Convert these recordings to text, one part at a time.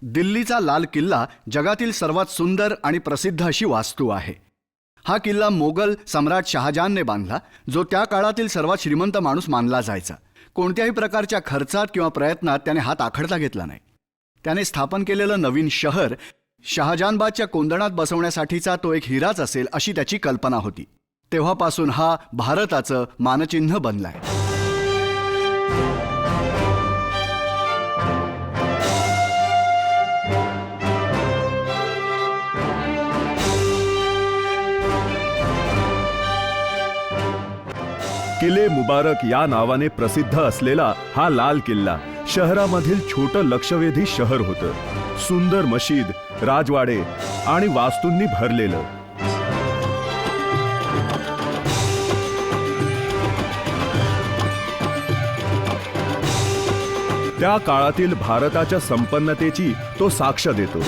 दिल्लीचा लाल किल्ला जगातील सर्वात सुंदर आणि प्रसिद्ध अशी वास्तू आहे. हा किल्ला मोगल सम्राट शहाजहानने बांधला, जो त्या काळातील सर्वात श्रीमंत माणूस मानला जायचा. कोणत्याही प्रकारच्या खर्चात किंवा प्रयत्नात त्याने हात आखडता घेतला नाही. त्याने स्थापन केलेलं नवीन शहर शहाजहानबादच्या कोंदणात बसवण्यासाठीचा तो एक हिराच असेल अशी त्याची कल्पना होती. तेव्हापासून हा भारताचं मानचिन्ह बनलाय. किले मुबारक या नावाने प्रसिद्ध असलेला हा लाल किल्ला शहरामधील छोटं लक्षवेधी शहर होतं. सुंदर मशीद, राजवाडे आणि वास्तूंनी भरलेलं. त्या काळातील भारताच्या संपन्नतेची तो साक्ष देतो.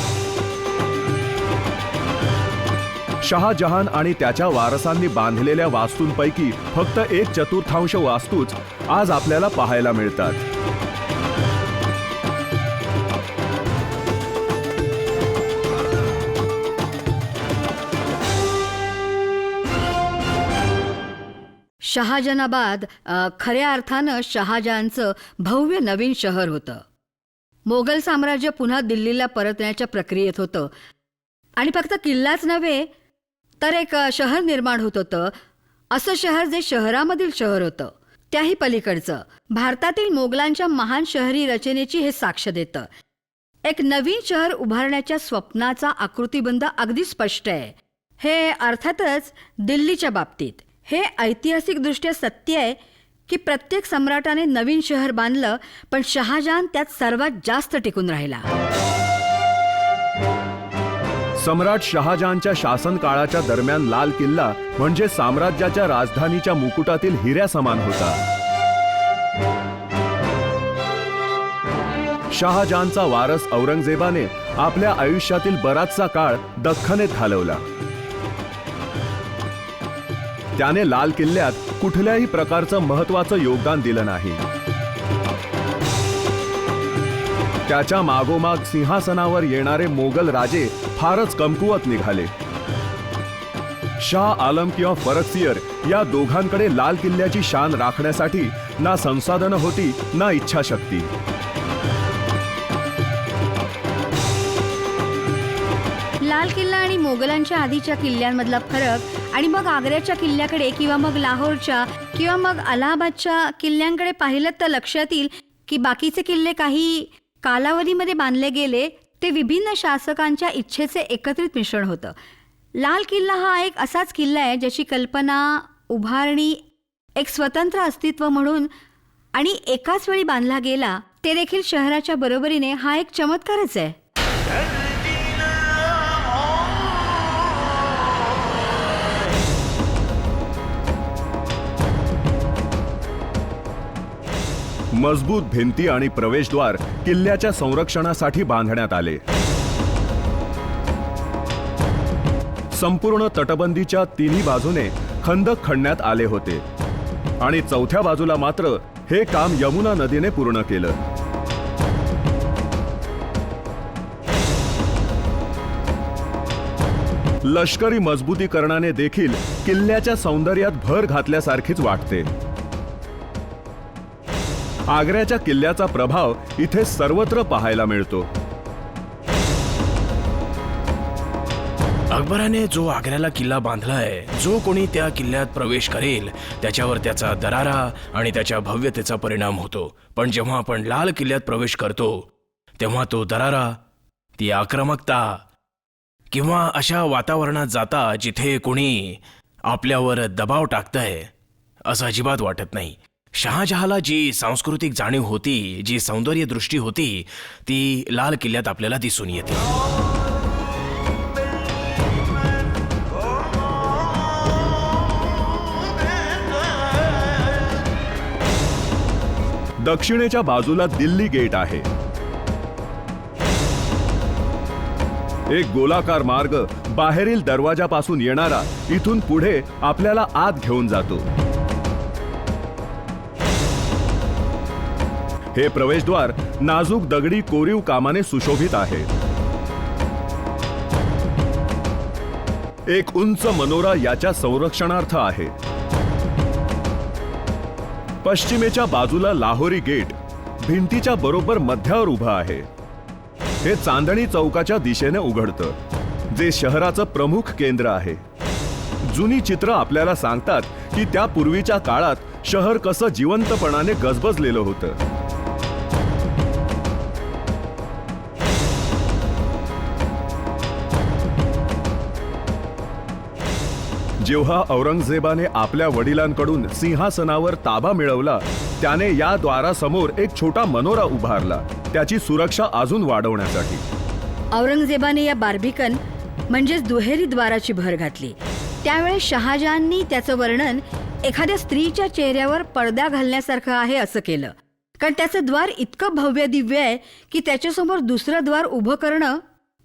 शहाजहान आणि त्याच्या वारसांनी बांधलेल्या वास्तूंपैकी फक्त 1/4 वास्तूच आज आपल्याला पाहायला मिळतात. शहाजहानाबाद खऱ्या अर्थानं शहाजहानचं भव्य नवीन शहर होतं. मोगल साम्राज्य पुन्हा दिल्लीला परतण्याच्या प्रक्रियेत होतं आणि फक्त किल्लाच नव्हे तर एक शहर निर्माण होत होतं. असं शहर जे शहरामधील शहर होतं, त्याही पलीकडचं. भारतातील मोगलांच्या महान शहरी रचनेची हे साक्ष देतं. एक नवीन शहर उभारण्याच्या स्वप्नाचा आकृतिबंध अगदी स्पष्ट आहे. हे अर्थातच दिल्लीच्या बाबतीत हे ऐतिहासिकदृष्ट्या सत्य आहे की प्रत्येक सम्राटाने नवीन शहर बांधलं, पण शहाजहान त्यात सर्वात जास्त टिकून राहिला. सम्राट शहाजहानच्या शासन काळाच्या दरम्यान लाल किल्ला म्हणजे साम्राज्याच्या राजधानीच्या मुकुटातील हिऱ्या समान होता. शहाजहानचा वारस औरंगजेबाने आपल्या आयुष्यातील बराचसा काळ दख्खनेत घालवला. त्याने लाल किल्ल्यात कुठल्याही प्रकारचं महत्त्वाचं योगदान दिलं नाही. त्याच्या मागोमाग सिंहासनावर येणारे मोगल राजे फारच कमकुवत निघाले. शाह आलम किंवा फरखसियर या दोघांकडे लाल किल्ल्याची शान राखण्यासाठी ना संसाधनं होती ना इच्छाशक्ती. लाल किल्ला आणि मोगलांच्या आधीच्या किल्ल्यांमधला फरक आणि मग आग्र्याच्या किल्ल्याकडे किंवा मग लाहोरच्या किंवा मग अलाहाबादच्या किल्ल्यांकडे पाहिलं तर लक्षात येईल की बाकीचे किल्ले काही कालावधीमध्ये बांधले गेले ते विभिन्न शासकांच्या इच्छेचे एकत्रित मिश्रण होतं. लाल किल्ला हा एक असाच किल्ला आहे ज्याची कल्पना, उभारणी एक स्वतंत्र अस्तित्व म्हणून आणि एकाच वेळी बांधला गेला, ते देखील शहराच्या बरोबरीने हा एक चमत्कारच आहे. मजबूत भिंती आणि प्रवेशद्वार किल्ल्याच्या संरक्षणासाठी बांधण्यात आले. संपूर्ण तटबंदीच्या तिन्ही बाजूने खंदक खणण्यात आले होते आणि चौथ्या बाजूला मात्र हे काम यमुना नदीने पूर्ण केलं. लष्करी मजबूतीकरणाने देखील किल्ल्याच्या सौंदर्यात भर घातल्यासारखीच वाटते. आग्र्याच्या किल्ल्याचा प्रभाव इथे सर्वत्र पाहायला मिळतो. अकबराने जो आग्र्याला किल्ला बांधलाय, जो कोणी त्या किल्ल्यात प्रवेश करेल त्याच्यावर त्याचा दरारा आणि त्याच्या भव्यतेचा परिणाम होतो. पण जेव्हा आपण लाल किल्ल्यात प्रवेश करतो तेव्हा तो दरारा, ती आक्रमकता किंवा अशा वातावरणात जाता जिथे कोणी आपल्यावर दबाव टाकतंय असं अजिबात वाटत नाही. शहाजहाला जी सांस्कृतिक जाणीव होती, जी सौंदर्य दृष्टी होती, ती लाल किल्ल्यात आपल्याला दिसून येते. दक्षिणेच्या बाजूला दिल्ली गेट आहे. एक गोलाकार मार्ग बाहेरील दरवाजापासून येणारा इथून पुढे आपल्याला आत घेऊन जातो. हे प्रवेशद्वार नाजूक दगडी कोरीव कामाने सुशोभित आहे. एक उंच मनोरा याच्या संरक्षणार्थ आहे. पश्चिमेच्या बाजूला लाहोरी गेट भिंतीच्या बरोबर मध्यावर उभं आहे. हे चांदणी चौकाच्या दिशेने उघडतं, जे शहराचं प्रमुख केंद्र आहे. जुनी चित्र आपल्याला सांगतात की त्या पूर्वीच्या काळात शहर कसं जिवंतपणाने गजबजलेलं होतं. जेव्हा औरंगजेबाने आपल्या वडिलांकडून सिंहासनावर ताबा मिळवला, त्याने या द्वारासमोर एक छोटा मनोरा उभारला, त्याची सुरक्षा अजून वाढवण्यासाठी. औरंगजेबाने या बार्बिकन म्हणजेच दुहेरी द्वाराची भर घातली. त्यावेळेस शहाजहाननी त्याचं वर्णन एखाद्या स्त्रीच्या चेहऱ्यावर पडदा घालण्यासारखं आहे असं केलं. कारण त्याचं द्वार इतकं भव्य दिव्य आहे की त्याच्यासमोर दुसरं द्वार उभं करणं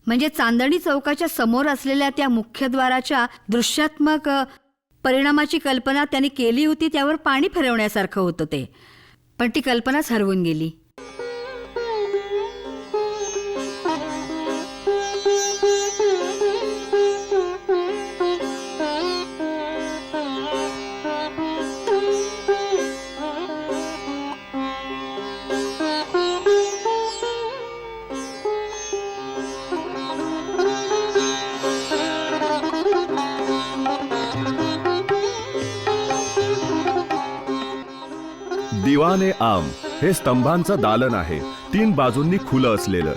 म्हणजे चांदणी चौकाच्या समोर असलेल्या त्या मुख्यद्वाराच्या दृश्यात्मक परिणामाची कल्पना त्यांनी केली होती, त्यावर पाणी फिरवण्यासारखं होतं ते. पण ती कल्पनाच हरवून गेली. दिवाने आम हे स्तंभांचं दालन आहे, 3 बाजूंनी खुलं असलेलं.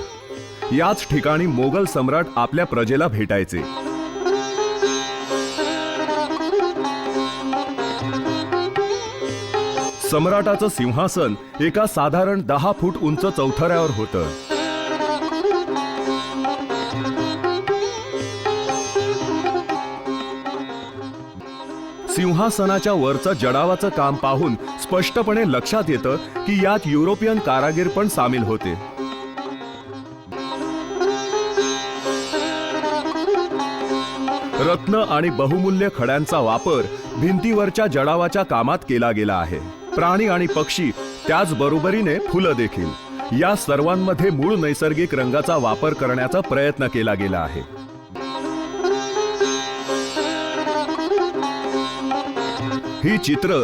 याच ठिकाणी मोगल सम्राट आपल्या प्रजेला भेटायचे. सम्राटाचं सिंहासन एका साधारण 10 फूट उंच चौथऱ्यावर होतं. सिंहासनाच्या वरचं जडावाचं काम पाहून स्पष्टपणे लक्षात येतं की यात युरोपियन कारागीर पण सामील होते. रत्न आणि बहुमूल्य खड्यांचा वापर भिंतीवरच्या जडावाच्या कामात केला गेला आहे. प्राणी आणि पक्षी, त्याच बरोबरीने फुलं देखील, या सर्वांमध्ये मूळ नैसर्गिक रंगाचा वापर करण्याचा प्रयत्न केला गेला आहे. ही चित्र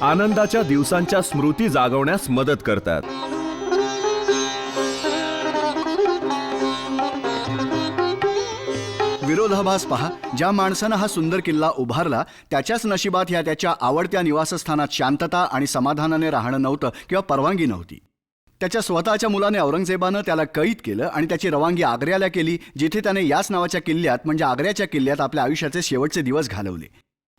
आनंदाच्या दिवसांच्या स्मृती जागवण्यास मदत करतात. विरोधाभास पहा. ज्या माणसानं हा सुंदर किल्ला उभारला त्याच्याच नशिबात ह्या त्याच्या आवडत्या निवासस्थानात शांतता आणि समाधानाने राहणं नव्हतं किंवा परवानगी नव्हती. त्याच्या स्वतःच्या मुलाने औरंगजेबानं त्याला कैद केलं आणि त्याची रवानगी आग्र्याला केली, जिथे त्याने याच नावाच्या किल्ल्यात म्हणजे आग्र्याच्या किल्ल्यात आपल्या आयुष्याचे शेवटचे दिवस घालवले.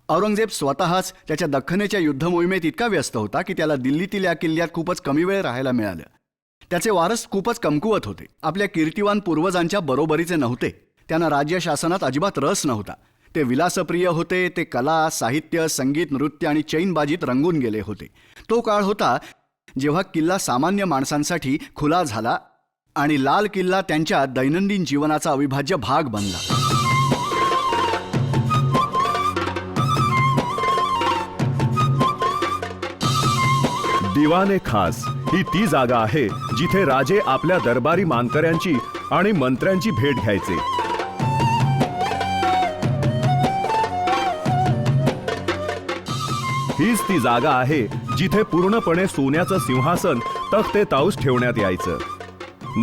औरंगजेब स्वतःच त्याच्या दख्खनेच्या युद्धमोहिमेत इतका व्यस्त होता की त्याला दिल्लीतील या किल्ल्यात खूपच कमी वेळ राहायला मिळालं. त्याचे वारस खूपच कमकुवत होते, आपल्या कीर्तिवान पूर्वजांच्या बरोबरीचे नव्हते. त्यांना राज्य शासनात अजिबात रस नव्हता. ते विलासप्रिय होते. ते कला, साहित्य, संगीत, नृत्य आणि चैनबाजीत रंगून गेले होते. तो काळ होता जेव्हा किल्ला सामान्य माणसांसाठी खुला झाला आणि लाल किल्ला त्यांच्या दैनंदिन जीवनाचा अविभाज्य भाग बनला. दिवाने खास ही ती जागा आहे जिथे राजे आपल्या दरबारी मानकऱ्यांची आणि मंत्र्यांची भेट घ्यायचे. हीच ती जागा आहे जिथे पूर्णपणे सोन्याचं सिंहासन तख्ते ताऊस ठेवण्यात यायचं.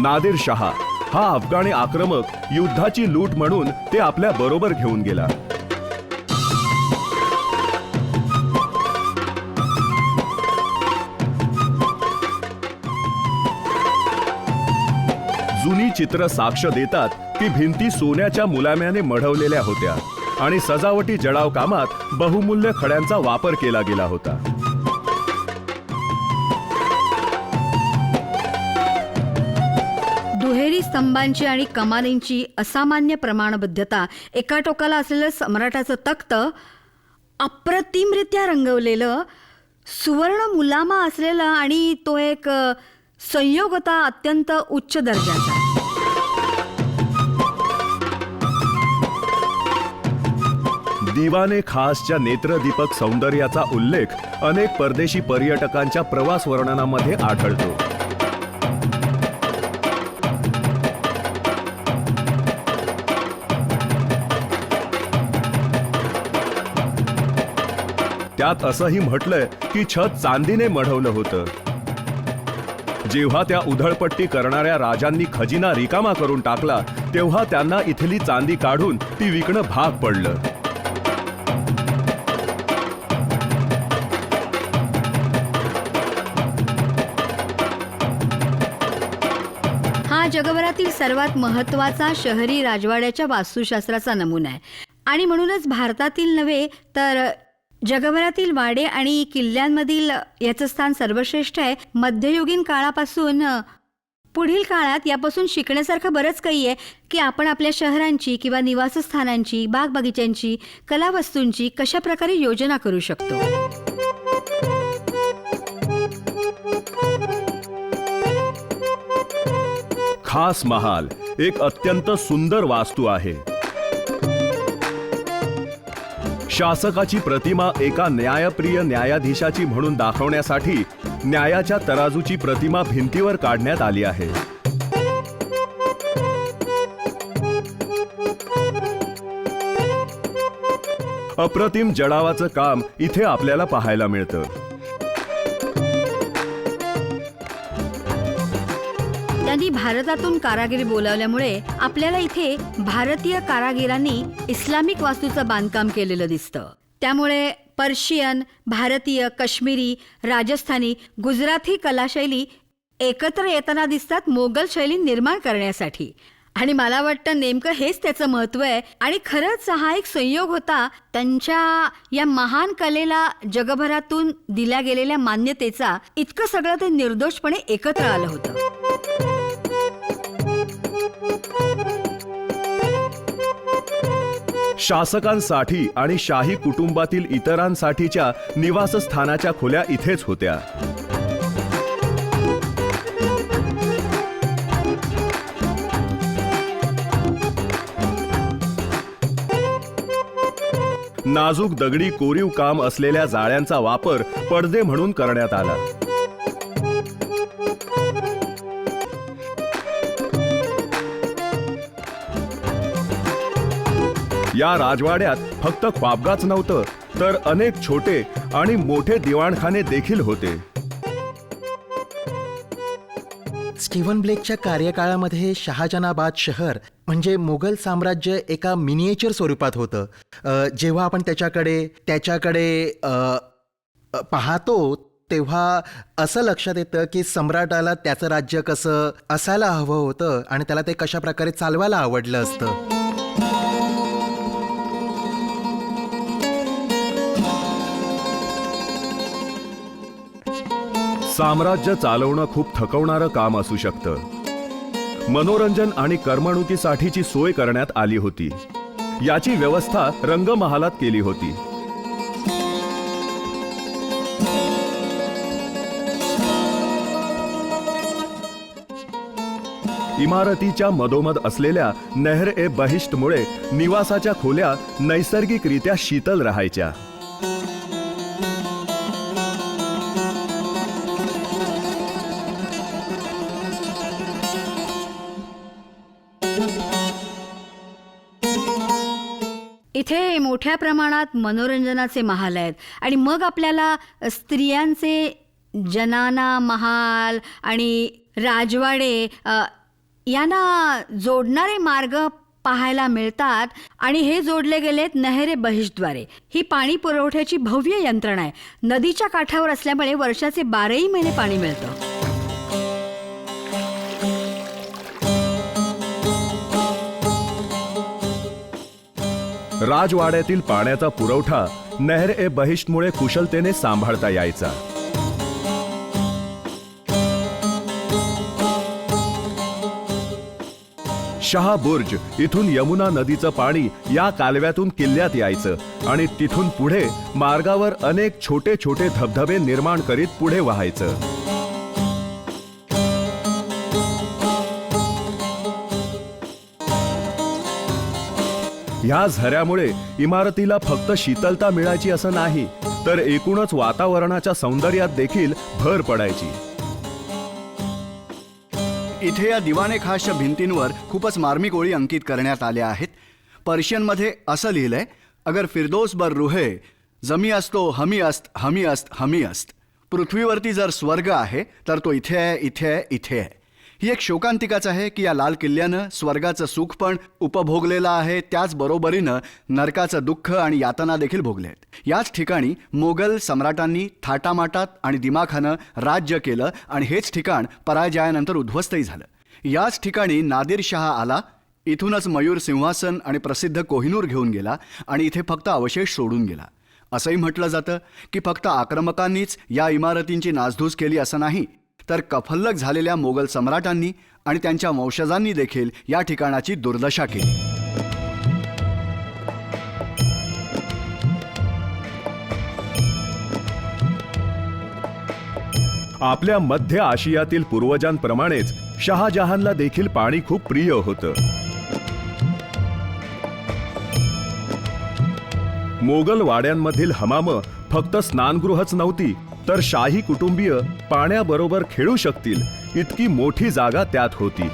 नादिर शहा हा अफगाणी आक्रमक युद्धाची लूट म्हणून ते आपल्या बरोबर घेऊन गेला. जुनी चित्र साक्ष देतात की भिंती सोन्याच्या मुलाम्याने मढवलेल्या होत्या आणि सजावटी जडाव कामात बहुमूल्य खड्यांचा वापर केला गेला होता. दुहेरी स्तंभांची आणि कमानींची असामान्य प्रमाणबद्धता, एका टोकाला असलेलं सम्राटाचं तख्त, अप्रतिमरित्या रंगवलेलं, सुवर्ण मुलामा असलेलं आणि तो एक संयोग होता अत्यंत उच्च दर्जाचा. दिवाने खासच्या नेत्रदीपक सौंदर्याचा उल्लेख अनेक परदेशी पर्यटकांच्या प्रवास वर्णनामध्ये आढळतो. त्यात असंही म्हटलंय की छत चांदीने मढवलं होतं. जेव्हा त्या उधळपट्टी करणाऱ्या राजांनी खजिना रिकामा करून टाकला तेव्हा त्यांना इथली चांदी काढून ती विकणं भाग पडलं. हा जगभरातील सर्वात महत्त्वाचा शहरी राजवाड्याच्या वास्तुशास्त्राचा नमुना आहे आणि म्हणूनच भारतातील नव्हे तर जगभरातील वाडे आणि किल्ल्यांमधील याचं स्थान सर्वश्रेष्ठ आहे. मध्ययुगीन काळापासून पुढील काळात यापासून शिकण्यासारखं बरंच काही आहे की आपण आपल्या शहरांची किंवा निवासस्थानांची, बागबगीच्यांची, कलावस्तूंची कशा प्रकारे योजना करू शकतो. खास महाल एक अत्यंत सुंदर वास्तू आहे. शासकाची प्रतिमा एका न्यायप्रिय न्यायाधीशाची म्हणून दाखवण्यासाठी न्यायाच्या तराजूची प्रतिमा भिंतीवर काढण्यात आली आहे. अप्रतिम जडावाचं काम इथे आपल्याला पाहायला मिळतं. त्यांनी भारतातून कारागीर बोलावल्यामुळे आपल्याला इथे भारतीय कारागिरांनी इस्लामिक वास्तूचं बांधकाम केलेलं दिसतं. त्यामुळे पर्शियन, भारतीय, काश्मीरी, राजस्थानी, गुजराती कलाशैली एकत्र येताना दिसतात मोगल शैली निर्माण करण्यासाठी. आणि मला वाटतं नेमकं हेच त्याचं महत्त्व आहे आणि खरंच हा एक संयोग होता त्यांच्या या महान कलेला जगभरातून दिल्या गेलेल्या मान्यतेचा. इतकं सगळं ते निर्दोषपणे एकत्र आलं होतं. शासकांसाठी आणि शाही कुटुंबातील इतरांसाठीच्या निवासस्थानाच्या खोल्या इथेच होत्या. नाजूक दगडी कोरीव काम असलेल्या जाळ्यांचा वापर पडदे म्हणून करण्यात आला. या राजवाड्यात फक्त ख्वाबगाच नव्हतं तर अनेक छोटे आणि मोठे दिवाणखाने देखील होते. स्टीव्हन ब्लेकच्या कार्यकाळामध्ये शहाजनाबाद शहर म्हणजे मोगल साम्राज्य एका मिनिएचर स्वरूपात होतं. जेव्हा आपण त्याच्याकडे पाहतो तेव्हा असं लक्षात येतं की सम्राटाला त्याचं राज्य कसं असायला हवं होतं आणि त्याला ते कशा प्रकारे चालवायला आवडलं असतं. साम्राज्य चालवणं खूप थकवणारं काम असू शकतं. मनोरंजन आणि करमणुकीसाठीची सोय करण्यात आली होती. याची व्यवस्था रंगमहालात केली होती. इमारतीच्या मधोमध असलेल्या नेहर ए बहिष्टमुळे निवासाच्या खोल्या नैसर्गिकरित्या शीतल राहायच्या. इथे मोठ्या प्रमाणात मनोरंजनाचे महाल आहेत आणि मग आपल्याला स्त्रियांचे जनाना महाल आणि राजवाडे यांना जोडणारे मार्ग पाहायला मिळतात आणि हे जोडले गेलेत नहेरे बहिष्टद्वारे. ही पाणी पुरवठ्याची भव्य यंत्रणा आहे. नदीच्या काठावर असल्यामुळे वर्षाचे 12ही महिने पाणी मिळतं. राजवाड्यातील पाण्याचा पुरवठा नहर ए बहिष्टमुळे कुशलतेने सांभाळता यायचा. शहा बुर्ज इथून यमुना नदीचं पाणी या कालव्यातून किल्ल्यात यायचं आणि तिथून पुढे मार्गावर अनेक छोटे छोटे धबधबे निर्माण करीत पुढे वाहायचं. ह्या झऱ्यामुळे इमारतीला फक्त शीतलता मिळायची असं नाही, तर एकूणच वातावरणाच्या सौंदर्यात देखील भर पडायची. इथे या दिवाणे खासच्या भिंतींवर खूपच मार्मिक ओळी अंकित करण्यात आल्या आहेत. पर्शियनमध्ये असं लिहिलंय, अगर फिरदोस बर रुहे जमी असतो हमी अस्त हमी अस्त हमी अस्त. पृथ्वीवरती जर स्वर्ग आहे तर तो इथे आहे, इथे आहे, इथे आहे. ही एक शोकांतिकाच आहे की या लाल किल्ल्यानं स्वर्गाचं सुख पण उपभोगलेलं आहे, त्याचबरोबरीनं नरकाचं दुःख आणि यातना देखील भोगले आहेत. याच ठिकाणी मोगल सम्राटांनी थाटामाटात आणि दिमाखानं राज्य केलं आणि हेच ठिकाण पराजयानंतर उद्ध्वस्तही झालं. याच ठिकाणी नादिर शहा आला, इथूनच मयूर सिंहासन आणि प्रसिद्ध कोहिनूर घेऊन गेला आणि इथे फक्त अवशेष सोडून गेला. असंही म्हटलं जातं की फक्त आक्रमकांनीच या इमारतींची नासधूस केली असं नाही, तर कफल्लक झालेल्या मोगल सम्राटांनी आणि त्यांच्या वंशजांनी देखील या ठिकाणाची दुर्दशा केली. आपल्या मध्य आशियातील पूर्वजांप्रमाणेच शहाजहानला देखील पाणी खूप प्रिय होतं. मोगल वाड्यांमधील हमामं फक्त स्नानगृहच नव्हती, तर शाही कुटुंबीय पाण्याबरोबर खेळू शकतील इतकी मोठी जागा त्यात होती.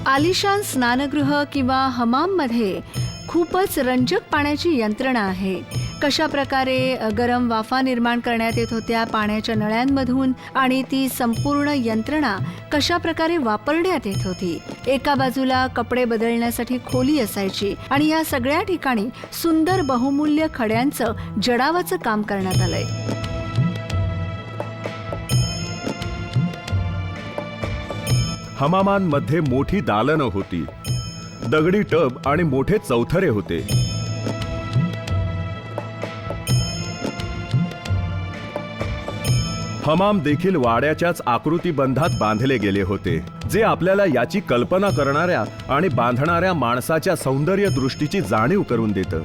आलिशान स्नानगृह किंवा हमाममध्ये खूपच रंजक पाण्याची यंत्रणा आहे. कशा प्रकारे गरम वाफा निर्माण करण्यात येत होत्या पाण्याच्या नळ्यांमधून आणि ती संपूर्ण यंत्रणा कशा प्रकारे वापरण्यात येत होती. एका बाजूला कपडे बदलण्यासाठी खोली असायची आणि या सगळ्या ठिकाणी सुंदर बहुमूल्य खड्यांचं जडावाचं काम करण्यात आलंय. हमामांमध्ये मोठी दालनं होती, दगडी टब आणि मोठे चौथरे होते. हमाम देखील वाड्याच्याच आकृतीबंधात बांधले गेले होते, जे आपल्याला याची कल्पना करणाऱ्या आणि बांधणाऱ्या माणसाच्या सौंदर्य दृष्टीची जाणीव करून देतं.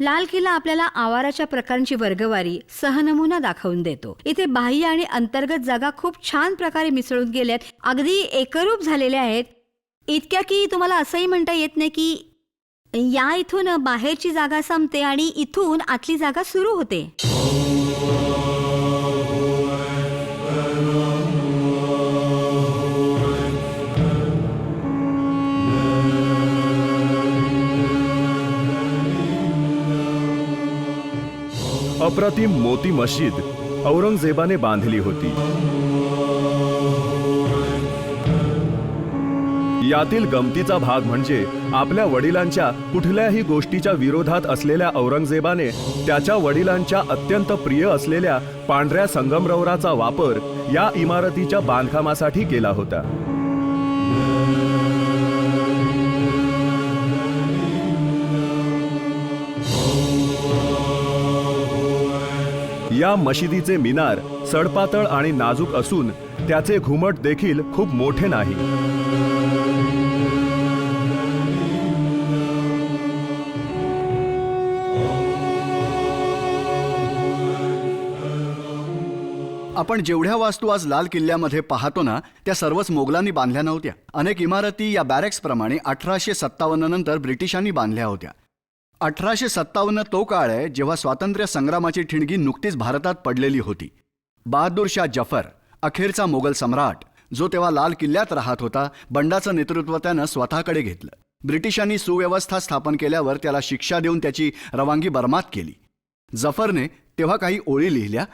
लाल किल्ला आपल्याला आवाराच्या प्रकारांची वर्गवारी सहनमुना दाखवून देतो. इथे बाह्य आणि अंतर्गत जागा खूप छान प्रकारे मिसळून गेल्यात, अगदी एकरूप झालेल्या आहेत. इतक्या की तुम्हाला असंही म्हणता येत नाही की या इथून बाहेरची जागा संपते आणि इथून आतली जागा सुरू होते. अप्रतिम मोती मशीद औरंगजेबाने बांधली होती. यातील गमतीचा भाग म्हणजे आपल्या वडिलांच्या कुठल्याही गोष्टीच्या विरोधात असलेल्या औरंगजेबाने त्याच्या वडिलांच्या अत्यंत प्रिय असलेल्या पांढऱ्या संगमरवराचा वापर या इमारतीच्या बांधकामासाठी केला होता. या मशिदीचे मिनार सडपातळ आणि नाजूक असून त्याचे घुमट देखील खूप मोठे नाही. आपण जेवढ्या वास्तू आज लाल किल्ल्यामध्ये पाहतो ना, त्या सर्वच मोगलांनी बांधल्या नव्हत्या. अनेक इमारती या बॅरेक्सप्रमाणे 1857 नंतर ब्रिटिशांनी बांधल्या होत्या. 1857 तो काळ आहे जेव्हा स्वातंत्र्य संग्रामाची ठिणगी नुकतीच भारतात पडलेली होती. बहादूर शाह जफर, अखेरचा मोगल सम्राट, जो तेव्हा लाल किल्ल्यात राहत होता, बंडाचं नेतृत्व त्यानं स्वतःकडे घेतलं. ब्रिटिशांनी सुव्यवस्था स्थापन केल्यावर त्याला शिक्षा देऊन त्याची रवानगी बर्मात केली. जफरने तेव्हा काही ओळी लिहिल्या.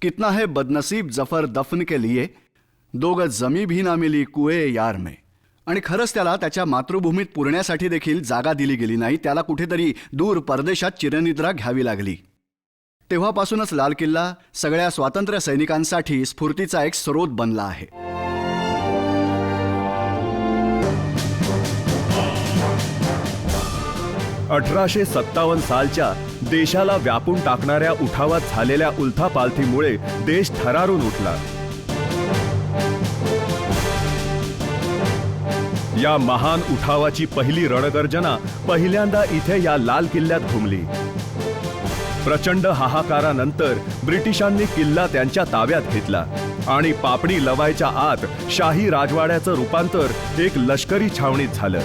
कितना है बदनसीब जफर दफन के लिए, दो गज जमी भी ना मिली कुए यार में. आणि खरंच त्याला त्याच्या मातृभूमीत पुरण्यासाठी देखील जागा दिली गेली नाही. त्याला कुठेतरी दूर परदेशात चिरनिद्रा घ्यावी लागली. तेव्हापासूनच लाल किल्ला सगळ्या स्वातंत्र्य सैनिकांसाठी स्फूर्तीचा एक स्रोत बनला आहे. अठराशे 57 सालच्या देशाला व्यापून टाकणाऱ्या उठावात झालेल्या उलथापालथीमुळे देश थरारून उठला. या महान उठावाची पहिली रणगर्जना पहिल्यांदा इथे या लाल किल्ल्यात घुमली. प्रचंड हाहाकारानंतर ब्रिटिशांनी किल्ला त्यांच्या ताब्यात घेतला आणि पापडी लवायच्या आत शाही राजवाड्याचं रूपांतर एक लष्करी छावणीत झालं.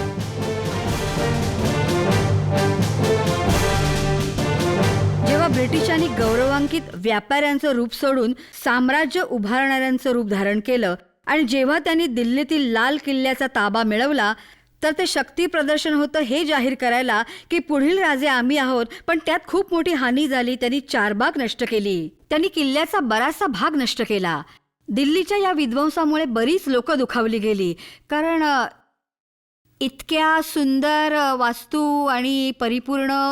जेव्हा ब्रिटिशांनी गौरवांकित व्यापाऱ्यांचं रूप सोडून साम्राज्य उभारणाऱ्यांचं रूप धारण केलं आणि जेव्हा त्यांनी दिल्लीतील लाल किल्ल्याचा ताबा मिळवला, तर ते शक्ती प्रदर्शन होतं हे जाहीर करायला की पुढील राजे आम्ही आहोत. पण त्यात खूप मोठी हानी झाली. त्यांनी चारबाग नष्ट केली. त्यांनी किल्ल्याचा बराचसा भाग नष्ट केला. दिल्लीच्या या विध्वंसामुळे बरीच लोक दुखावली गेली, कारण इतक्या सुंदर वास्तू आणि परिपूर्ण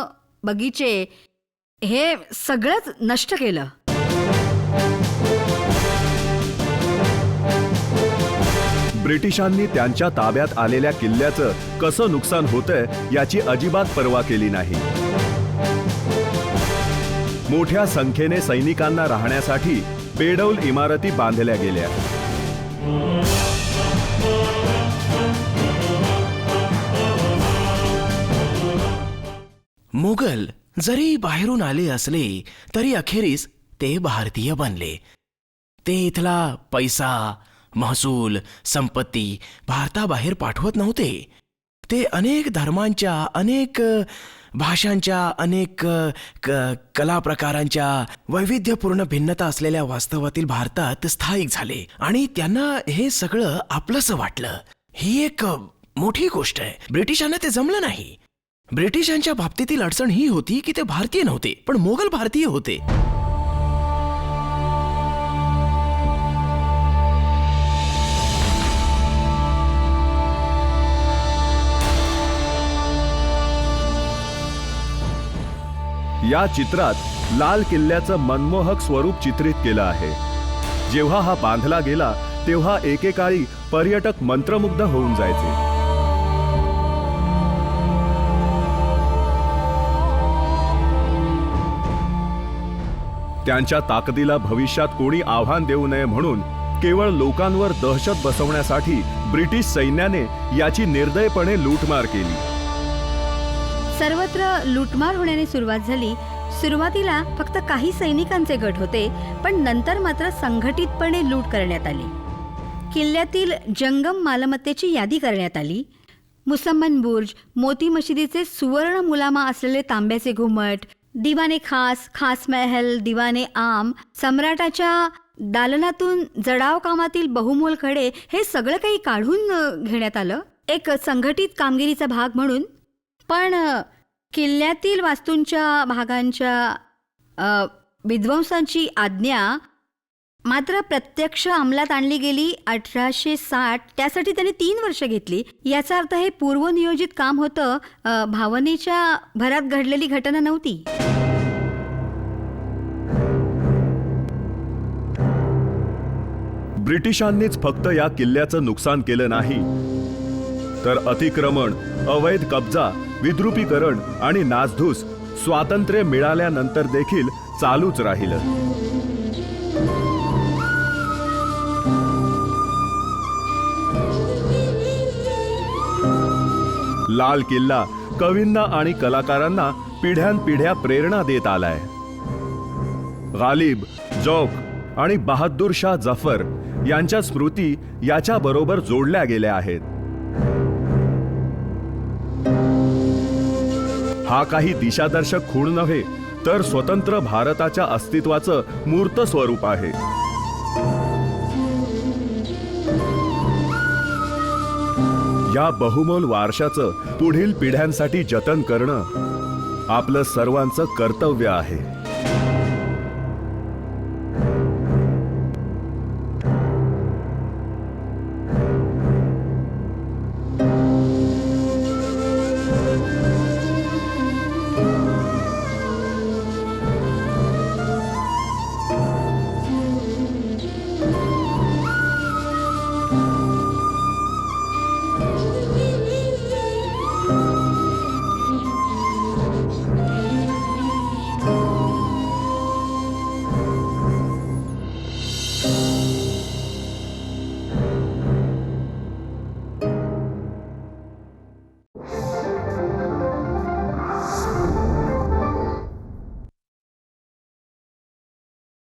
बगीचे हे सगळंच नष्ट केलं. ब्रिटिशांनी त्यांच्या ताब्यात आलेल्या किल्ल्याचं कसं नुकसान होतंय याची अजिबात पर्वा केली नाही. मोठ्या संख्येने सैनिकांना राहण्यासाठी बेडौल इमारती बांधल्या गेल्या. मोगल जरी बाहेरून आले असले तरी अखेरीस ते भारतीय बनले. ते इथला पैसा, महसूल, संपत्ती भारताबाहेर पाठवत नव्हते. ते अनेक धर्मांच्या, अनेक भाषांच्या, अनेक कला प्रकारांच्या वैविध्यपूर्ण भिन्नता असलेल्या वास्तवातील भारतात स्थायिक झाले आणि त्यांना हे सगळं आपलंसं वाटलं. ही एक मोठी गोष्ट आहे. ब्रिटिशांना ते जमलं नाही. ब्रिटिशांच्या बाबतीतील अडचण ही होती की ते भारतीय नव्हते, पण मोगल भारतीय होते. या चित्रात लाल किल्ल्याचं मनमोहक स्वरूप चित्रित केलं आहे. जेव्हा हा बांधला गेला तेव्हा एकेकाळी पर्यटक मंत्रमुग्ध होऊन जायचे. त्यांच्या ताकदीला भविष्यात कोणी आव्हान देऊ नये म्हणून केवळ लोकांवर दहशत बसवण्यासाठी ब्रिटिश सैन्याने याची निर्दयपणे लूटमार केली. सर्वत्र लूटमार होण्याने सुरुवात झाली. सुरुवातीला फक्त काही सैनिकांचे गट होते, पण नंतर मात्र संघटितपणे लूट करण्यात आली. किल्ल्यातील जंगम मालमत्तेची यादी करण्यात आली. मुसम्मन बुर्ज, मोती मशिदीचे सुवर्ण मुलामा असलेले तांब्याचे घुमट, दिवाने खास, खास महल, दिवाने आम, सम्राटाच्या दालनातून जडाव कामातील बहुमोल खडे, हे सगळं काही काढून घेण्यात आलं एक संघटित कामगिरीचा भाग म्हणून. पण किल्ल्यातील वास्तूंच्या भागांच्या विध्वंसांची आज्ञा मात्र प्रत्यक्ष अंमलात आणली गेली 1860. त्यासाठी त्यांनी 3 वर्ष घेतली. याचा अर्थ हे पूर्वनियोजित काम होतं, भावनेच्या भरात घडलेली घटना नव्हती. ब्रिटिशांनीच फक्त या किल्ल्याचं नुकसान केलं नाही, तर अतिक्रमण, अवैध कब्जा, विद्रुपीकरण आणि नासधूस स्वातंत्र्य मिळाल्यानंतर देखील चालूच राहिलं. लाल किल्ला कवींना आणि कलाकारांना पिढ्यानपिढ्या प्रेरणा देत आलाय. गालिब, जोक, आणि बहादूर शाह जफर यांच्या स्मृती याच्या बरोबर जोडल्या गेल्या आहेत. हा काही दिशादर्शक खूण नव्हे, तर स्वतंत्र भारताच्या अस्तित्वाचं मूर्त स्वरूप आहे. या बहुमोल वारशाचं पुढील पिढ्यांसाठी जतन करणं आपलं सर्वांचं कर्तव्य आहे.